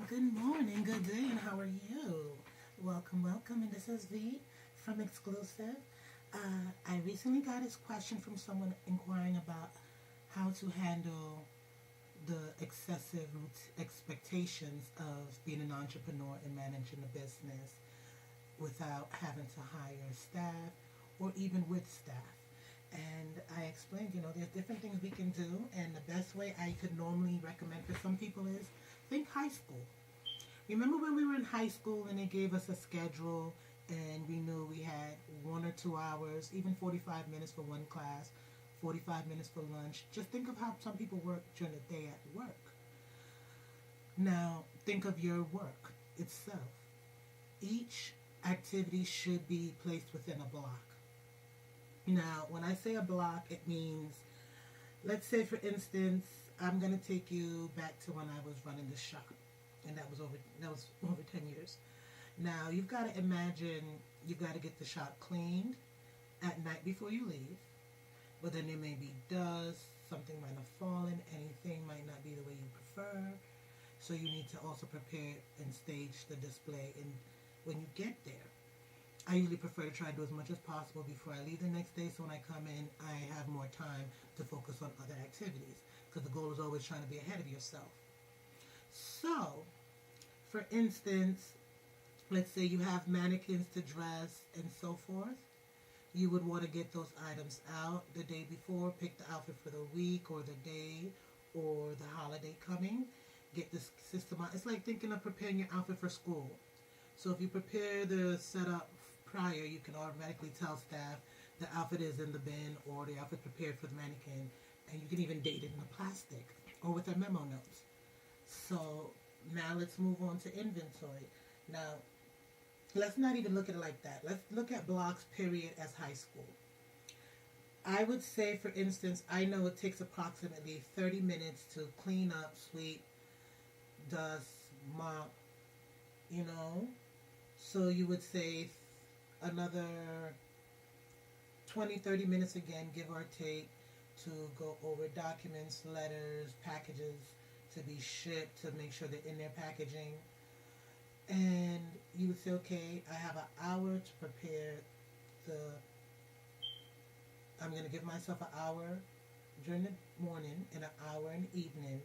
good morning, good day, and how are you? Welcome, and this is V from Exclusive. I recently got this question from someone inquiring about how to handle the excessive expectations of being an entrepreneur and managing a business without having to hire staff or even with staff. And I explained, there's different things we can do, and the best way I could normally recommend for some people is think high school. Remember when we were in high school and they gave us a schedule and we knew we had 1 or 2 hours, even 45 minutes for one class, 45 minutes for lunch. Just think of how some people work during the day at work. Now, think of your work itself. Each activity should be placed within a block. Now, when I say a block, it means, let's say for instance, I'm going to take you back to when I was running the shop, and that was over 10 years. Now, you've got to imagine you've got to get the shop cleaned at night before you leave, but then there may be dust, something might have fallen, anything might not be the way you prefer, so you need to also prepare and stage the display. And when you get there, I usually prefer to try to do as much as possible before I leave the next day, so when I come in, I have more time to focus on other activities, because the goal is always trying to be ahead of yourself. So, for instance, let's say you have mannequins to dress and so forth. You would want to get those items out the day before, pick the outfit for the week or the day or the holiday coming. Get the system out. It's like thinking of preparing your outfit for school. So if you prepare the setup prior, you can automatically tell staff the outfit is in the bin or the outfit prepared for the mannequin, and you can even date it in the plastic or with a memo notes. So now let's move on to inventory. Now, let's not even look at it like that. Let's look at blocks period as high school. I would say, for instance, I know it takes approximately 30 minutes to clean up, sweep, dust, mop, So you would say another 20, 30 minutes again, give or take, to go over documents, letters, packages to be shipped, to make sure they're in their packaging. And you would say, okay, I have an hour to prepare I'm going to give myself an hour during the morning and an hour in the evening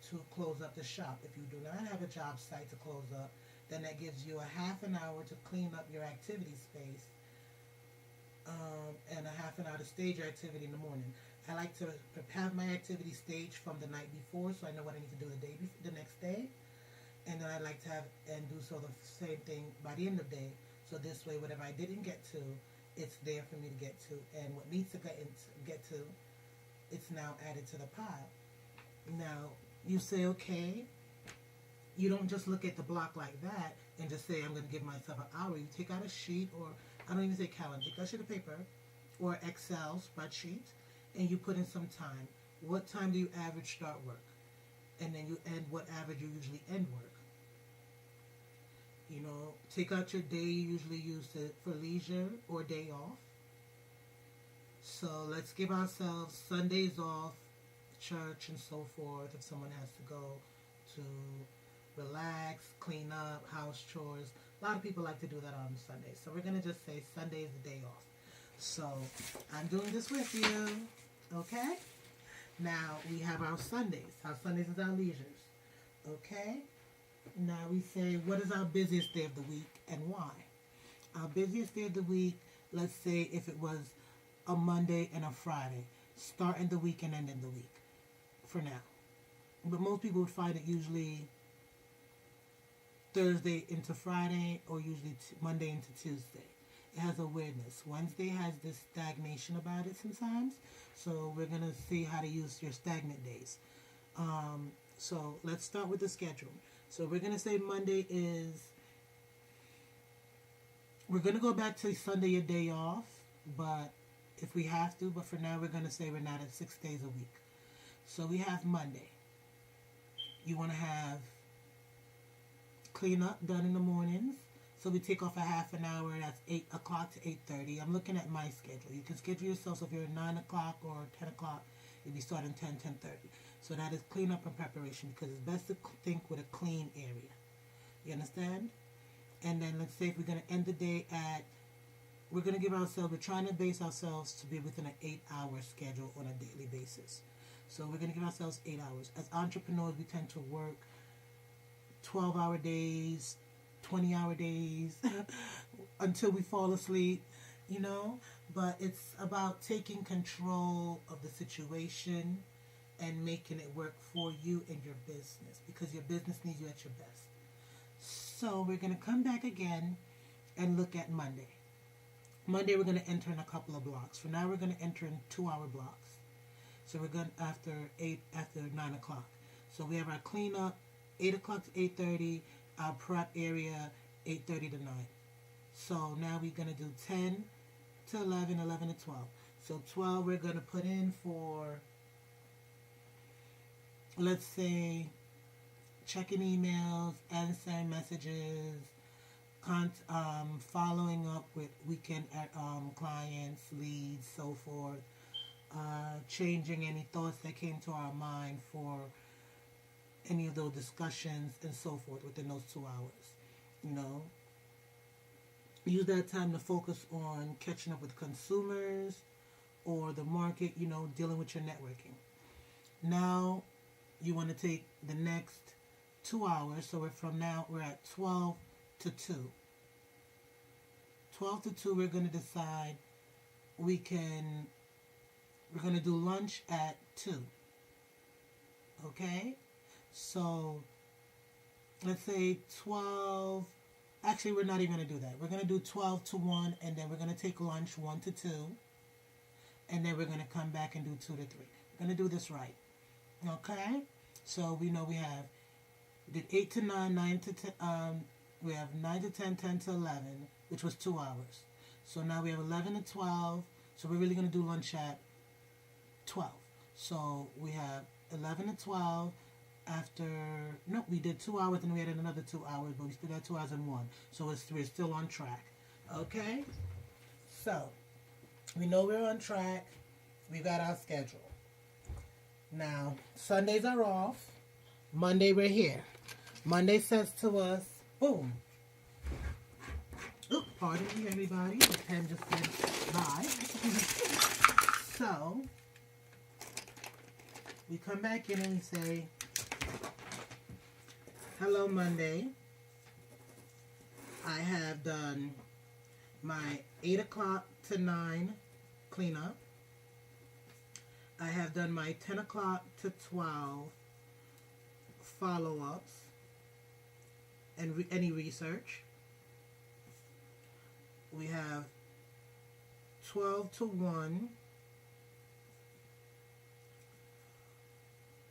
to close up the shop. If you do not have a job site to close up, then that gives you a half an hour to clean up your activity space, and a half an hour to stage your activity in the morning. I like to have my activity staged from the night before, so I know what I need to do the next day. And then I like to have and do so the same thing by the end of the day. So this way, whatever I didn't get to, it's there for me to get to. And what needs to get to, it's now added to the pile. Now, you say, okay, you don't just look at the block like that and just say, I'm going to give myself an hour. You take out a sheet, or I don't even say calendar, take out a sheet of paper or Excel spreadsheet, and you put in some time. What time do you average start work? And then you end what average you usually end work. Take out your day you usually use for leisure or day off. So let's give ourselves Sundays off, church and so forth, if someone has to go to relax, clean up, house chores. A lot of people like to do that on Sundays. So we're going to just say Sunday is the day off. So I'm doing this with you, okay? Now we have our Sundays. Our Sundays is our leisures, okay? Now we say, what is our busiest day of the week and why? Our busiest day of the week, let's say if it was a Monday and a Friday, starting the week and ending the week, for now. But most people would find it usually Thursday into Friday, or usually Monday into Tuesday. It has a weirdness. Wednesday has this stagnation about it sometimes, so we're going to see how to use your stagnant days. So let's start with the schedule. So we're going to say Monday is, we're going to go back to Sunday, your day off, but if we have to, but for now we're going to say we're not at 6 days a week. So we have Monday. You want to have clean up done in the mornings. So we take off a half an hour, that's 8 o'clock to 8:30. I'm looking at my schedule. You can schedule yourself, so if you're at 9 o'clock or 10 o'clock, you'll be starting 10:30. So that is cleanup and preparation, because it's best to think with a clean area. You understand? And then let's say if we're going to end the day at, we're going to give ourselves, we're trying to base ourselves to be within an 8-hour schedule on a daily basis. So we're going to give ourselves 8 hours. As entrepreneurs, we tend to work 12-hour days, 20-hour days until we fall asleep, you know. But it's about taking control of the situation and making it work for you and your business, because your business needs you at your best. So we're going to come back again and look at Monday. Monday we're going to enter in a couple of blocks. For now we're going to enter in 2-hour blocks. So we're going after 9 o'clock. So we have our cleanup 8 o'clock to 8:30, our prep area 8:30 to 9. So now we're going to do 10 to 11, 11 to 12. So 12 we're going to put in for, let's say, checking emails, answering messages, following up with weekend clients, leads, so forth, changing any thoughts that came to our mind for any of those discussions and so forth within those 2 hours. You know, use that time to focus on catching up with consumers or the market, you know, dealing with your networking. Now you want to take the next 2 hours, so we're at 12 to 2. 12 to 2 we're going to decide we're going to do lunch at 2. Okay? So let's say 12, actually we're not even going to do that. We're going to do 12 to 1, and then we're going to take lunch 1 to 2, and then we're going to come back and do 2 to 3. We're going to do this right. Okay? So we know we did 8 to 9, 9 to 10, we have 9 to 10, 10 to 11, which was 2 hours. So now we have 11 to 12, so we're really going to do lunch at 12. So we have 11 to 12 we did 2 hours and we added another 2 hours, but we still had 2 hours and 1. So we're still on track. Okay? So, we know we're on track. We got our schedule. Now, Sundays are off. Monday we're here. Monday says to us, boom. Oops, pardon me, everybody. The pen just said bye. So, we come back in and we say, hello, Monday. I have done my 8 o'clock to 9 cleanup. I have done my 10 o'clock to 12 follow-ups and any research. We have 12 to 1.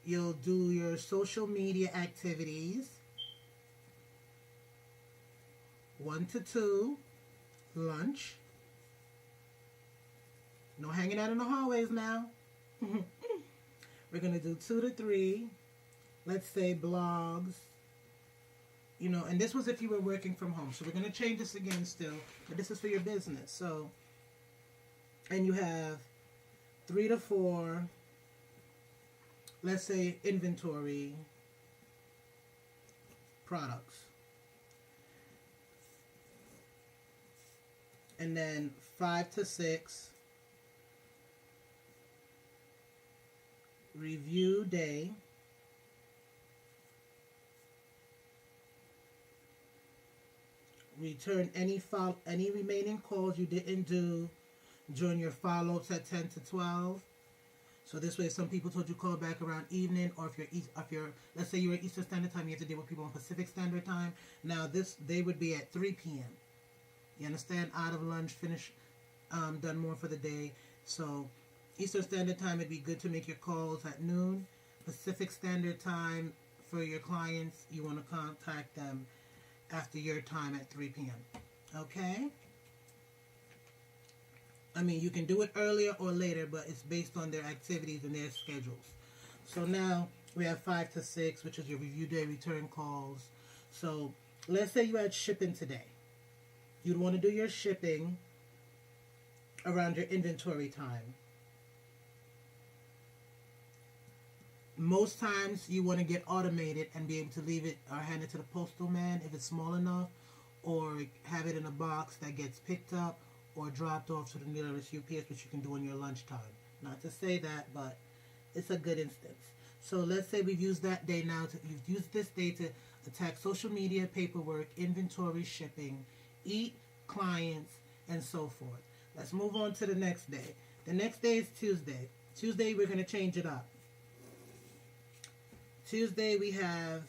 You'll do your social media activities. 1 to 2, lunch. No hanging out in the hallways now. We're going to do 2 to 3, let's say blogs, you know, and this was if you were working from home. So we're going to change this again still, but this is for your business. So, and you have 3 to 4, let's say inventory, products. And then 5 to 6, review day. Return any remaining calls you didn't do during your follow-ups at 10 to 12. So this way, some people told you call back around evening, or if you're let's say you're at Eastern Standard Time, you have to deal with people on Pacific Standard Time. Now they would be at 3 p.m. You understand? Out of lunch, finish, done more for the day. So Eastern Standard Time, it'd be good to make your calls at noon. Pacific Standard Time, for your clients, you want to contact them after your time at 3 p.m. Okay? I mean, you can do it earlier or later, but it's based on their activities and their schedules. So now we have 5 to 6, which is your review day, return calls. So let's say you had shipping today. You'd want to do your shipping around your inventory time. Most times you want to get automated and be able to leave it or hand it to the postal man if it's small enough, or have it in a box that gets picked up or dropped off to the nearest UPS, which you can do in your lunchtime. Not to say that, but it's a good instance. So let's say we've used that day now. You've used this day to attack social media, paperwork, inventory, shipping, eat, clients, and so forth. Let's move on to the next day. The next day is Tuesday. Tuesday, we're going to change it up. Tuesday, we have...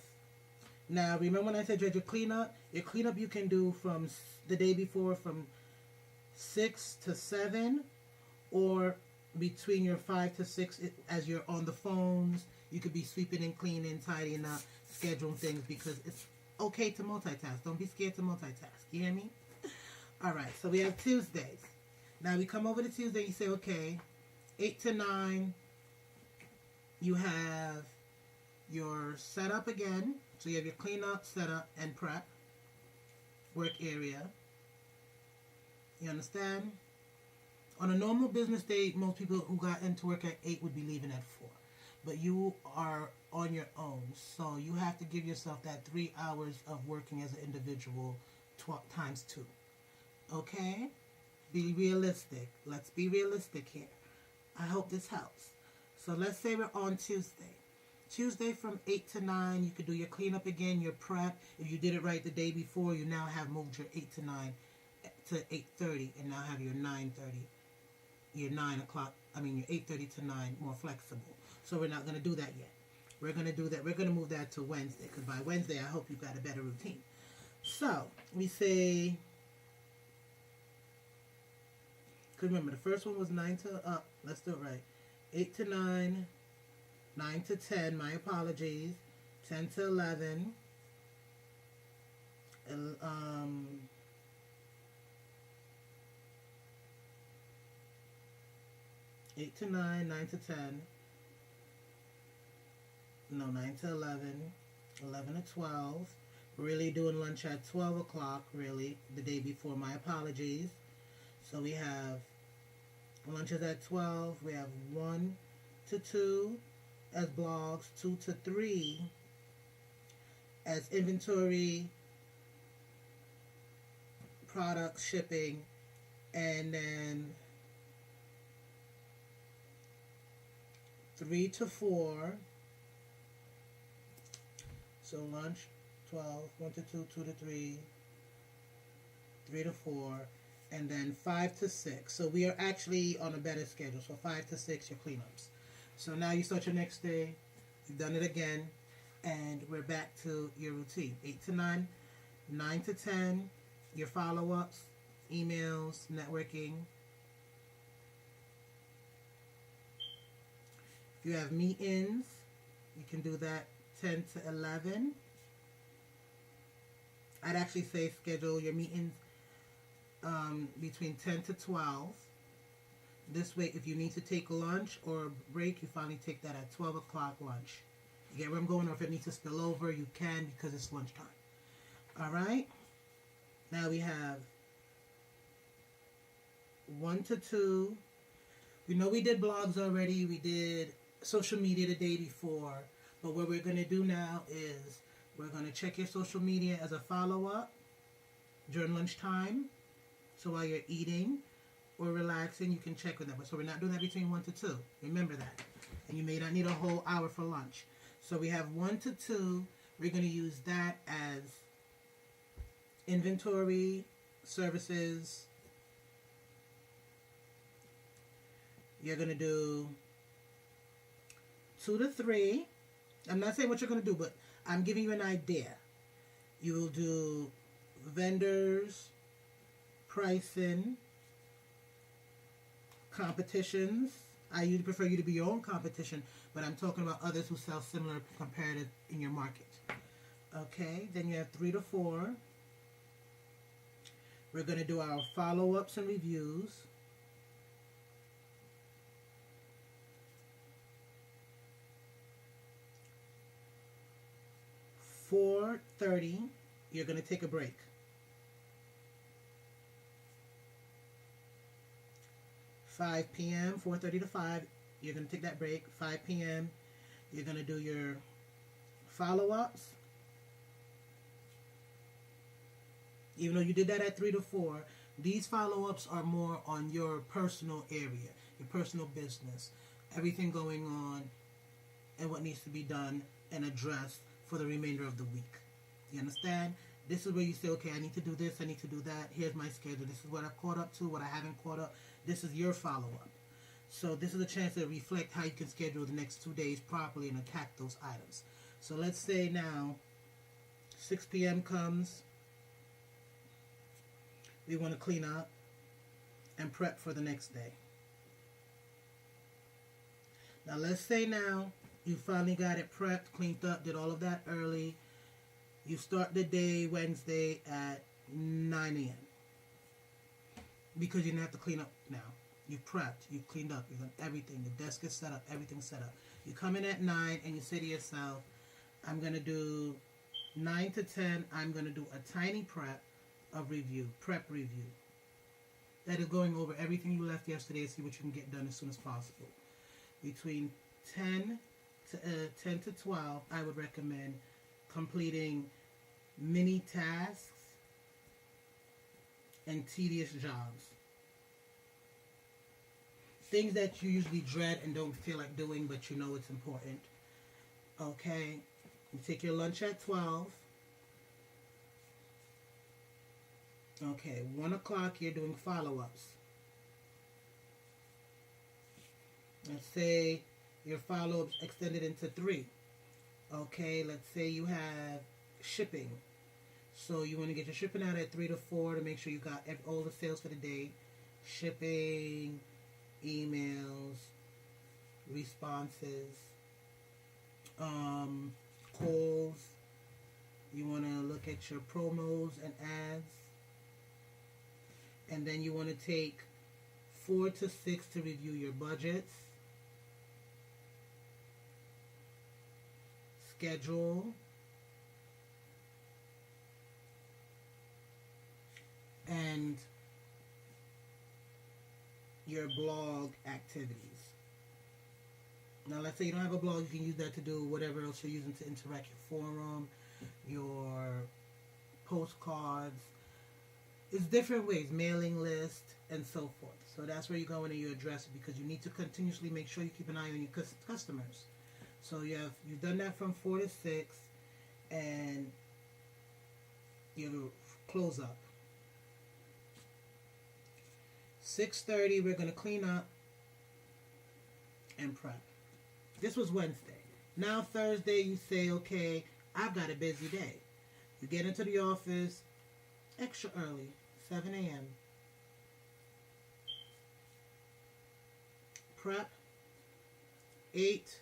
Now, remember when I said your cleanup? Your cleanup you can do from the day before from 6 to 7, or between your 5 to 6 as you're on the phones. You could be sweeping and cleaning, tidying up, scheduling things, because it's okay to multitask. Don't be scared to multitask. You hear me? All right, so we have Tuesdays. Now we come over to Tuesday, you say, okay, 8 to 9, you have your setup again. So you have your cleanup, setup, and prep work area. You understand? On a normal business day, most people who got into work at 8 would be leaving at 4. But you are on your own, so you have to give yourself that 3 hours of working as an individual times 2. Okay? Be realistic. Let's be realistic here. I hope this helps. So let's say we're on Tuesday. Tuesday from 8 to 9, you could do your cleanup again, your prep. If you did it right the day before, you now have moved your 8 to 9 to 8:30, and now have your 9:30, your 9 o'clock, your 8:30 to 9 more flexible. So we're not going to do that yet. We're going to do that. We're going to move that to Wednesday, because by Wednesday, I hope you've got a better routine. So we say, because remember, the first one was 9 to, let's do it right. 8 to 9, 9 to 10, my apologies, 10 to 11, 8 to 9, 9 to 10, no, 9 to 11, 11 to 12, really doing lunch at 12 o'clock, really, the day before, my apologies. So we have lunches at 12, we have 1 to 2 as blogs, 2 to 3 as inventory, product shipping, and then 3 to 4. So lunch, 12, 1 to 2, 2 to 3, 3 to 4, and then 5 to 6. So we are actually on a better schedule. So 5 to 6, your cleanups. So now you start your next day. You've done it again, and we're back to your routine. 8 to 9, 9 to 10, your follow-ups, emails, networking. If you have meetings, you can do that 10 to 11. I'd actually say schedule your meetings between 10 to 12. This way, if you need to take lunch or break, you finally take that at 12 o'clock lunch. You get where I'm going? Or if it needs to spill over, you can, because it's lunchtime. All right? Now we have 1 to 2. We know we did blogs already. We did social media the day before. But what we're going to do now is we're going to check your social media as a follow-up during lunchtime. So while you're eating or relaxing, you can check with them. So we're not doing that between 1 to 2. Remember that. And you may not need a whole hour for lunch. So we have 1 to 2. We're going to use that as inventory, services. You're going to do 2 to 3. I'm not saying what you're going to do, but I'm giving you an idea. You will do vendors, pricing, competitions. I usually prefer you to be your own competition, but I'm talking about others who sell similar comparative in your market. Okay, then you have 3 to 4. We're going to do our follow-ups and reviews. 4:30, you're going to take a break. 5 p.m., 4:30 to 5, you're going to take that break. 5 p.m., You're going to do your follow-ups. Even though you did that at 3 to 4, these follow-ups are more on your personal area, your personal business, everything going on and what needs to be done and addressed for the remainder of the week. You understand? This is where you say, okay, I need to do this, I need to do that. Here's my schedule. This is what I've caught up to, what I haven't caught up. This is your follow-up. So this is a chance to reflect how you can schedule the next 2 days properly and attack those items. So let's say now 6 p.m. comes. We want to clean up and prep for the next day. Now let's say now you finally got it prepped, cleaned up, did all of that early. You start the day Wednesday at 9 a.m. because you didn't have to clean up now. You prepped, you cleaned up, you've done everything. The desk is set up, everything's set up. You come in at 9 and you say to yourself, I'm going to do 9 to 10, I'm going to do a tiny prep review. That is going over everything you left yesterday, see what you can get done as soon as possible. Between 10 to 12, I would recommend completing mini tasks and tedious jobs. Things that you usually dread and don't feel like doing, but you know it's important. Okay? You take your lunch at 12. Okay, 1 o'clock, you're doing follow-ups. Let's say your follow-ups extended into 3. Okay, let's say you have shipping. So you want to get your shipping out at 3 to 4 to make sure you got all the sales for the day. Shipping, emails, responses, calls. You want to look at your promos and ads. And then you want to take 4 to 6 to review your budgets, schedule, and your blog activities. Now let's say you don't have a blog, you can use that to do whatever else you're using to interact, your forum, your postcards. It's different ways, mailing list, and so forth. So that's where you go in and you address it because you need to continuously make sure you keep an eye on your customers. So you've done that from 4 to 6, and you close up. 6:30, we're going to clean up and prep. This was Wednesday. Now Thursday, you say, okay, I've got a busy day. You get into the office extra early, 7 a.m. Prep, 8.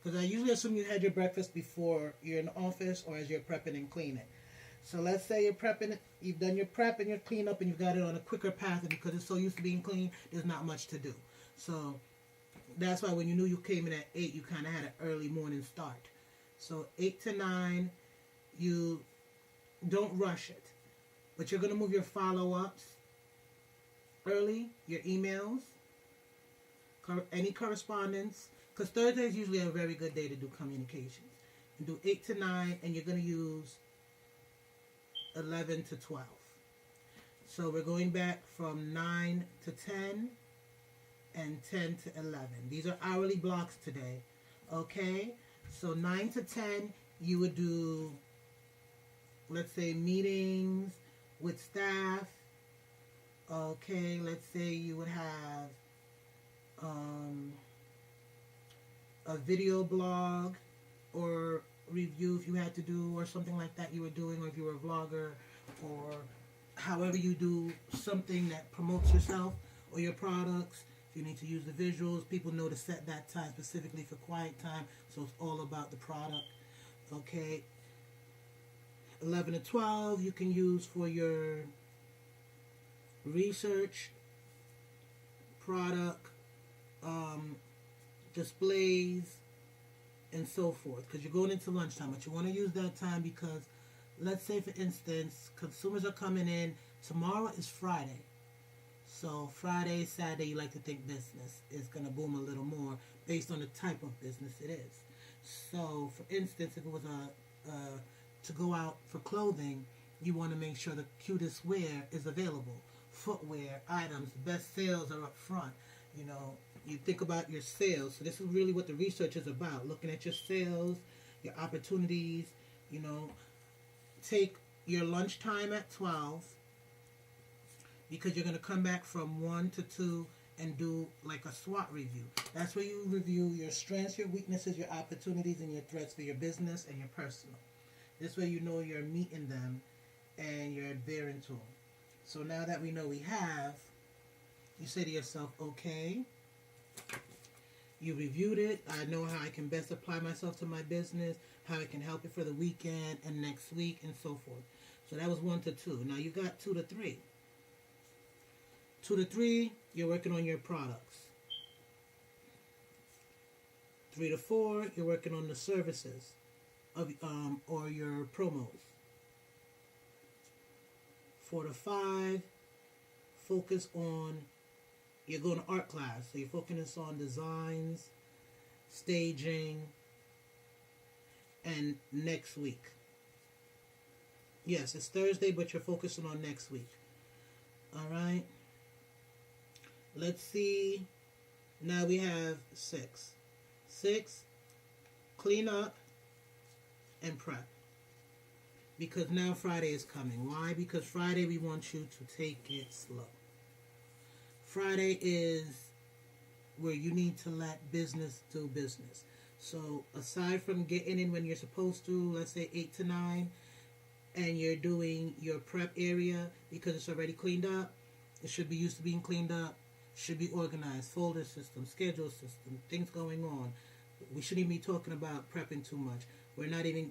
Because I usually assume you had your breakfast before you're in the office or as you're prepping and cleaning. So let's say you're prepping, you've done your prep and your cleanup and you've got it on a quicker path, and because it's so used to being clean, there's not much to do. So that's why when you knew you came in at 8, you kind of had an early morning start. So 8 to 9, you don't rush it. But you're going to move your follow-ups early, your emails, any correspondence, because Thursday is usually a very good day to do communications. You do 8 to 9, and you're going to use 11 to 12. So we're going back from 9 to 10 and 10 to 11. These are hourly blocks today. Okay? So 9 to 10, you would do, let's say, meetings with staff. Okay, let's say you would have a video blog or review if you had to do, or something like that you were doing, or if you were a vlogger, or however you do something that promotes yourself or your products. If you need to use the visuals, people know to set that time specifically for quiet time, so it's all about the product. Okay, 11 to 12 you can use for your research, product, displays, and so forth, because you're going into lunchtime. But you want to use that time because, let's say for instance, consumers are coming in. Tomorrow is Friday, So Friday, Saturday, you like to think business is going to boom a little more based on the type of business it is. So, for instance, if it was to go out for clothing, you want to make sure the cutest wear is available. Footwear, items, the best sales are up front. You know, you think about your sales. So this is really what the research is about. Looking at your sales, your opportunities. You know, take your lunchtime at 12 because you're going to come back from 1 to 2 and do like a SWOT review. That's where you review your strengths, your weaknesses, your opportunities, and your threats for your business and your personal. This way you know you're meeting them and you're adhering to them. So now that we know we have, you say to yourself, okay, you reviewed it. I know how I can best apply myself to my business, how I can help it for the weekend and next week and so forth. So that was 1 to 2. Now you got 2 to 3. 2 to 3, you're working on your products. 3 to 4, you're working on the services of or your promos. 4 to 5, focus on, you're going to art class, so you're focusing on designs, staging, and next week. Yes, it's Thursday, but you're focusing on next week. All right. Let's see. Now we have 6. 6, clean up and prep. Because now Friday is coming. Why? Because Friday we want you to take it slow. Friday is where you need to let business do business. So aside from getting in when you're supposed to, let's say 8 to 9, and you're doing your prep area because it's already cleaned up, it should be used to being cleaned up, should be organized, folder system, schedule system, things going on. We shouldn't even be talking about prepping too much. We're not even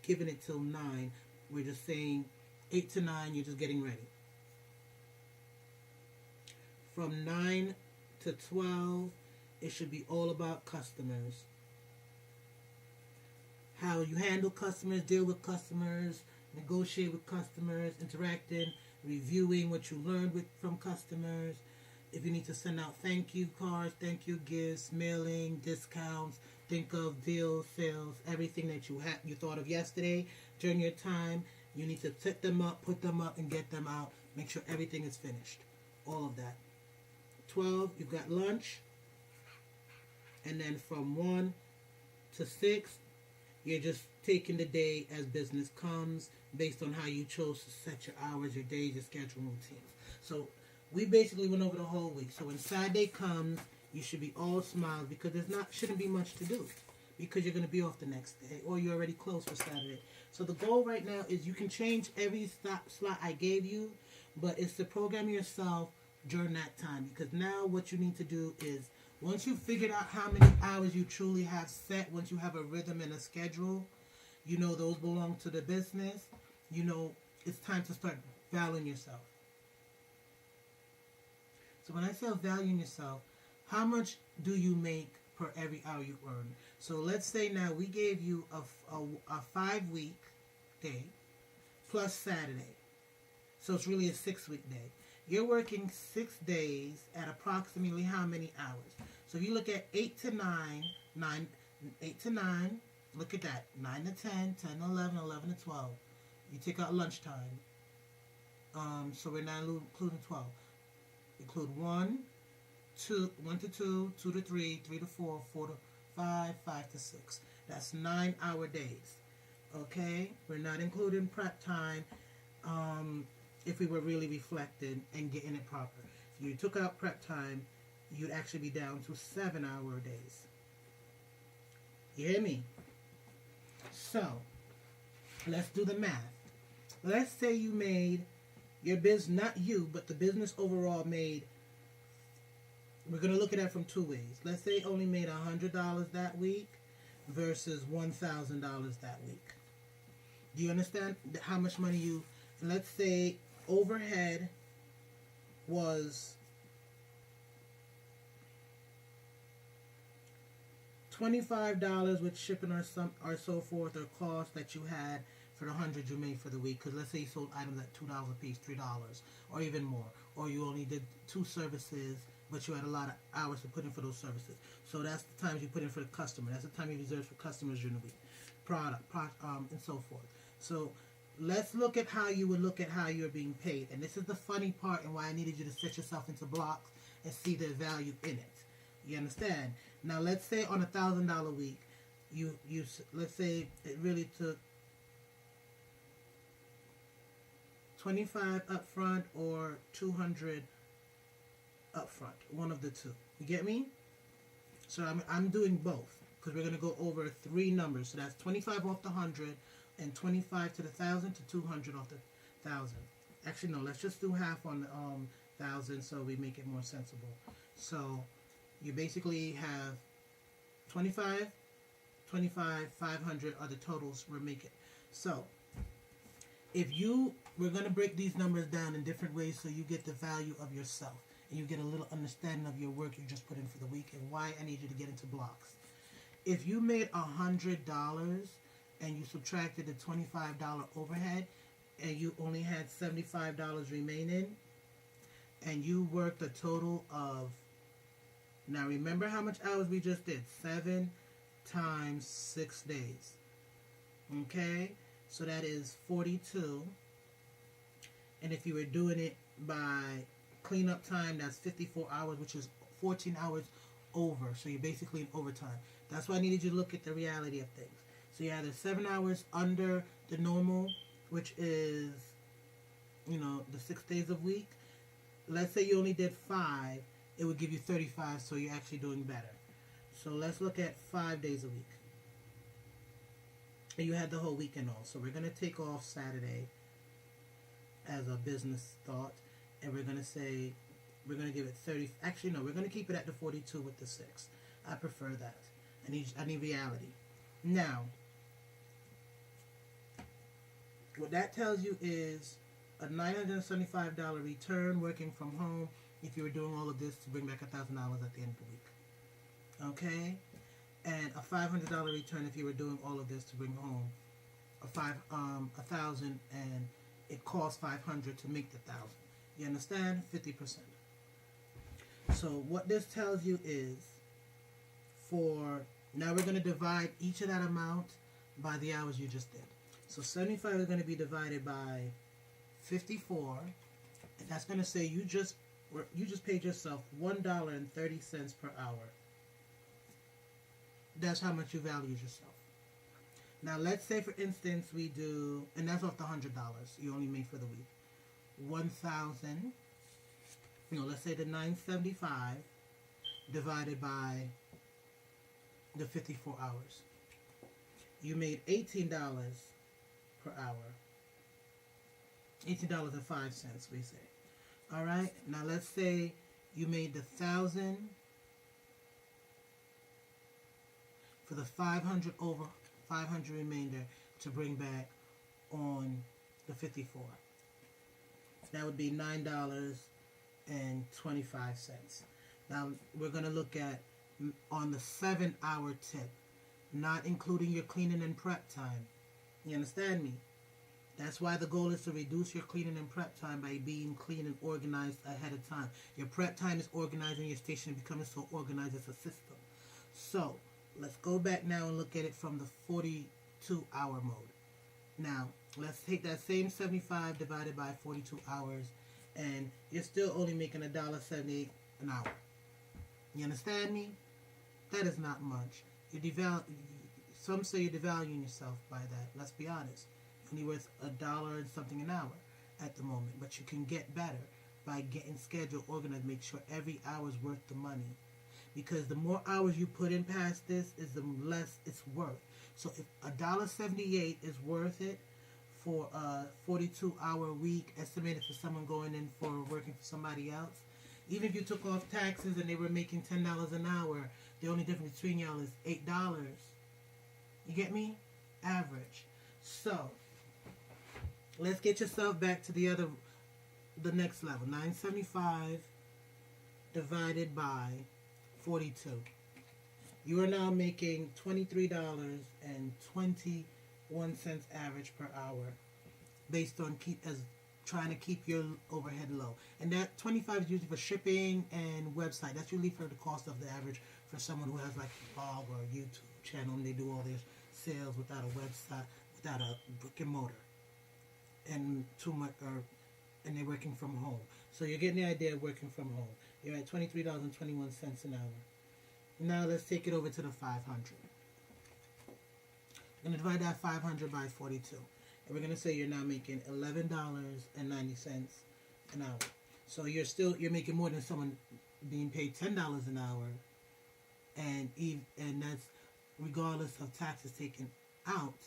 giving it till 9. We're just saying 8 to 9. You're just getting ready. From 9 to 12, it should be all about customers. How you handle customers, deal with customers, negotiate with customers, interacting, reviewing what you learned from customers. If you need to send out thank you cards, thank you gifts, mailing, discounts, think of deals, sales, everything that you thought of yesterday during your time. You need to set them up, put them up, and get them out. Make sure everything is finished. All of that. 12, you've got lunch. And then from 1 to 6, you're just taking the day as business comes based on how you chose to set your hours, your days, your schedule, routines. So we basically went over the whole week. So when Saturday comes, you should be all smiles because shouldn't be much to do because you're going to be off the next day or you're already closed for Saturday. So the goal right now is you can change every slot I gave you, but it's to program yourself during that time because now what you need to do is once you've figured out how many hours you truly have set, once you have a rhythm and a schedule, you know those belong to the business, you know it's time to start valuing yourself. So when I say valuing yourself, how much do you make per every hour you earn? So let's say now we gave you a 5-week day plus Saturday. So it's really a 6-week day. You're working 6 days at approximately how many hours? So if you look at 8 to 9, 8 to 9, look at that. 9 to 10, 10 to 11, 11 to 12. You take out lunchtime. So we're not including 12. Include 1 to 2, 2 to 3, 3 to 4, 4 to 5, 5 to 6. That's 9-hour days. Okay? We're not including prep time if we were really reflecting and getting it proper. If you took out prep time, you'd actually be down to 7-hour days. You hear me? So, let's do the math. Let's say you made your business, not you, but the business overall made, we're going to look at that from 2 ways. Let's say it only made $100 that week versus $1,000 that week. Do you understand how much money you, let's say overhead was $25 with shipping or so forth or cost that you had for the 100 you made for the week. Because let's say you sold items at $2 a piece, $3, or even more. Or you only did 2 services, but you had a lot of hours to put in for those services. So that's the times you put in for the customer. That's the time you reserve for customers during the week. And so forth. So let's look at how you would look at how you're being paid. And this is the funny part and why I needed you to set yourself into blocks and see the value in it. You understand? Now let's say on $1,000 week, you let's say it really took 25 up front or 200 up front, one of the two. You get me? So I'm doing both because we're going to go over 3 numbers. So that's 25 off the 100 and 25 to the 1,000 to 200 off the 1,000. Actually, no, let's just do half on the 1,000 so we make it more sensible. So you basically have 25, 25, 500 are the totals we're making. So we're going to break these numbers down in different ways so you get the value of yourself and you get a little understanding of your work you just put in for the week and why I need you to get into blocks. If you made $100 and you subtracted the $25 overhead and you only had $75 remaining and you worked a total of, now remember how much hours we just did? 7 times 6 days. Okay? So that is 42. And if you were doing it by cleanup time, that's 54 hours, which is 14 hours over. So you're basically in overtime. That's why I needed you to look at the reality of things. So you're either 7 hours under the normal, which is, the 6 days a week. Let's say you only did 5. It would give you 35, so you're actually doing better. So let's look at 5 days a week. And you had the whole weekend off. So we're going to take off Saturday as a business thought. And we're going to say, we're going to give it 30. Actually, no, we're going to keep it at the 42 with the 6. I prefer that. I need reality. Now, what that tells you is a $975 return working from home if you were doing all of this to bring back $1,000 at the end of the week. Okay? And a $500 return if you were doing all of this to bring home $1,000 and it costs $500 to make the $1,000. You understand? 50%. So what this tells you is now we're going to divide each of that amount by the hours you just did. So 75 is going to be divided by 54. And that's going to say you just paid yourself $1.30 per hour. That's how much you value yourself. Now let's say for instance we do, and that's off the $100 you only made for the week. 1,000. Let's say the 975 divided by the 54 hours. You made $18 per hour. $18.05 we say. All right. Now let's say you made the 1,000 for the 500 over 500 remainder to bring back on the 54. That would be $9.25. Now we're going to look at on the 7-hour tip, not including your cleaning and prep time. You understand me? That's why the goal is to reduce your cleaning and prep time by being clean and organized ahead of time. Your prep time is organizing your station and becoming so organized as a system. So let's go back now and look at it from the 42-hour mode. Now, let's take that same 75 divided by 42 hours, and you're still only making $1.78 an hour. You understand me? That is not much. Some say you're devaluing yourself by that. Let's be honest. You're only worth $1 and something an hour at the moment, but you can get better by getting schedule organized. Make sure every hour is worth the money. Because the more hours you put in past this, is the less it's worth. So if $1.78 is worth it for a 42-hour week, estimated for someone going in for working for somebody else, even if you took off taxes and they were making $10 an hour, the only difference between y'all is $8. You get me? Average. So let's get yourself back to the next level. 975 divided by 42. You are now making $23.20 1 cent average per hour, based on keep as trying to keep your overhead low. And that 25 is usually for shipping and website. That's usually for the cost of the average for someone who has like a blog or a YouTube channel and they do all their sales without a website, without a brick and mortar, and too much, or and they're working from home. So you're getting the idea of working from home. You're at $23.21 an hour. Now let's take it over to the 500. We're going to divide that 500 by 42. And we're going to say you're now making $11.90 an hour. So you're making more than someone being paid $10 an hour, and that's regardless of taxes taken out,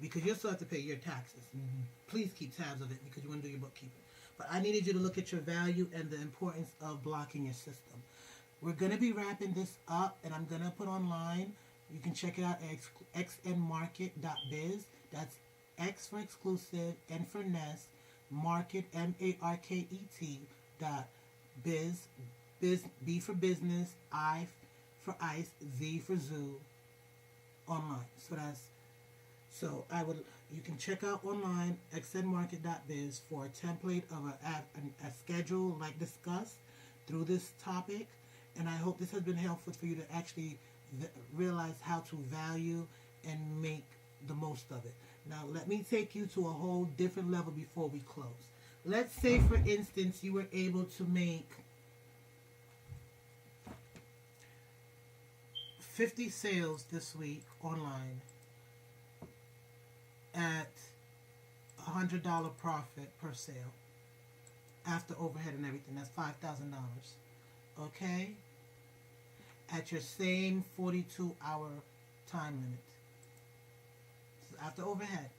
because you'll still have to pay your taxes. Mm-hmm. Please keep tabs of it because you want to do your bookkeeping. But I needed you to look at your value and the importance of blocking your system. We're going to be wrapping this up, and I'm going to put online. You can check it out at xnmarket.biz. That's X for exclusive, N for nest, market, MARKET .biz, B for business, I for ice, Z for zoo, online. You can check out online xnmarket.biz for a template of a schedule like discussed through this topic. And I hope this has been helpful for you to actually realize how to value and make the most of it. Now, let me take you to a whole different level before we close. Let's say, for instance, you were able to make 50 sales this week online at $100 profit per sale after overhead and everything. That's $5,000. Okay? At your same 42-hour time limit. After overhead.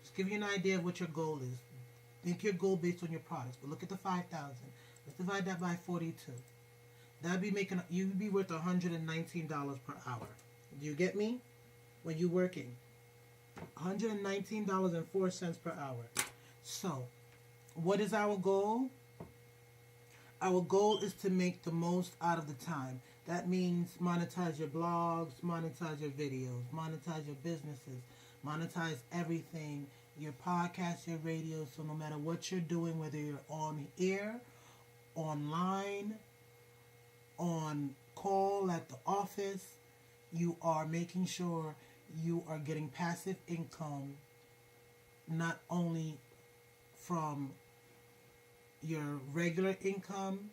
Just give you an idea of what your goal is. Think your goal based on your products. But look at the 5,000. Let's divide that by 42. That'd be you'd be worth $119 per hour. Do you get me? When you're working. $119.04 per hour. So, what is our goal? Our goal is to make the most out of the time. That means monetize your blogs, monetize your videos, monetize your businesses, monetize everything, your podcast, your radio. So no matter what you're doing, whether you're on air, online, on call at the office, you are making sure you are getting passive income, not only from your regular income,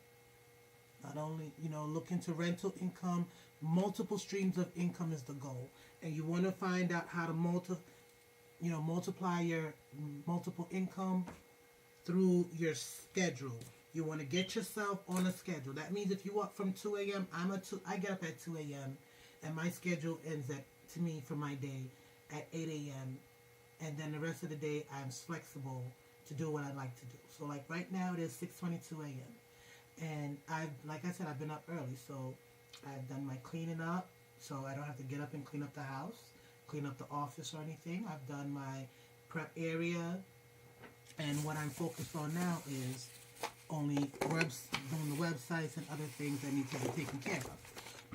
not only, look into rental income. Multiple streams of income is the goal. And you want to find out how to multiply your multiple income through your schedule. You want to get yourself on a schedule. That means if you up from 2 a.m., I get up at 2 a.m. and my schedule ends to me for my day at 8 a.m. And then the rest of the day I'm flexible to do what I like to do. So like right now it is 6:22 a.m. And like I said, I've been up early, so I've done my cleaning up, so I don't have to get up and clean up the house, clean up the office or anything. I've done my prep area, and what I'm focused on now is only doing the websites and other things that need to be taken care of,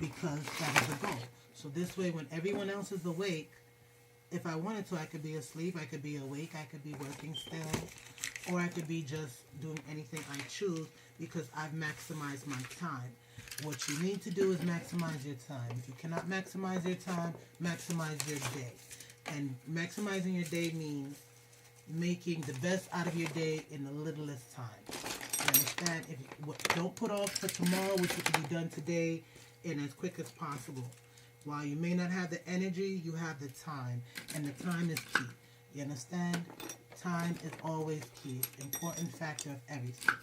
because that is the goal. So this way, when everyone else is awake, if I wanted to, I could be asleep, I could be awake, I could be working still, or I could be just doing anything I choose, because I've maximized my time. What you need to do is maximize your time. If you cannot maximize your time, maximize your day. And maximizing your day means making the best out of your day in the littlest time. You understand? Don't put off for tomorrow what you can be done today and as quick as possible. While you may not have the energy, you have the time. And the time is key. You understand? Time is always key. Important factor of everything.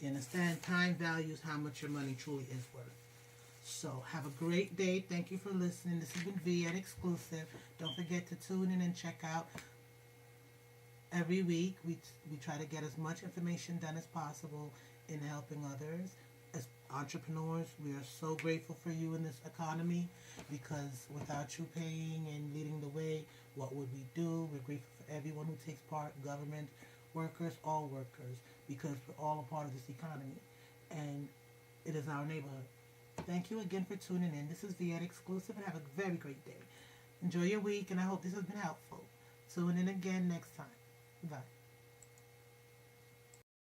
You understand? Time values how much your money truly is worth. So, have a great day. Thank you for listening. This has been V at Exclusive. Don't forget to tune in and check out. Every week, we try to get as much information done as possible in helping others. As entrepreneurs, we are so grateful for you in this economy, because without you paying and leading the way, what would we do? We're grateful for everyone who takes part, government, workers, all workers, because we're all a part of this economy, and it is our neighborhood. Thank you again for tuning in. This is V at Exclusive, and have a very great day. Enjoy your week, and I hope this has been helpful. Tune in again next time. Bye.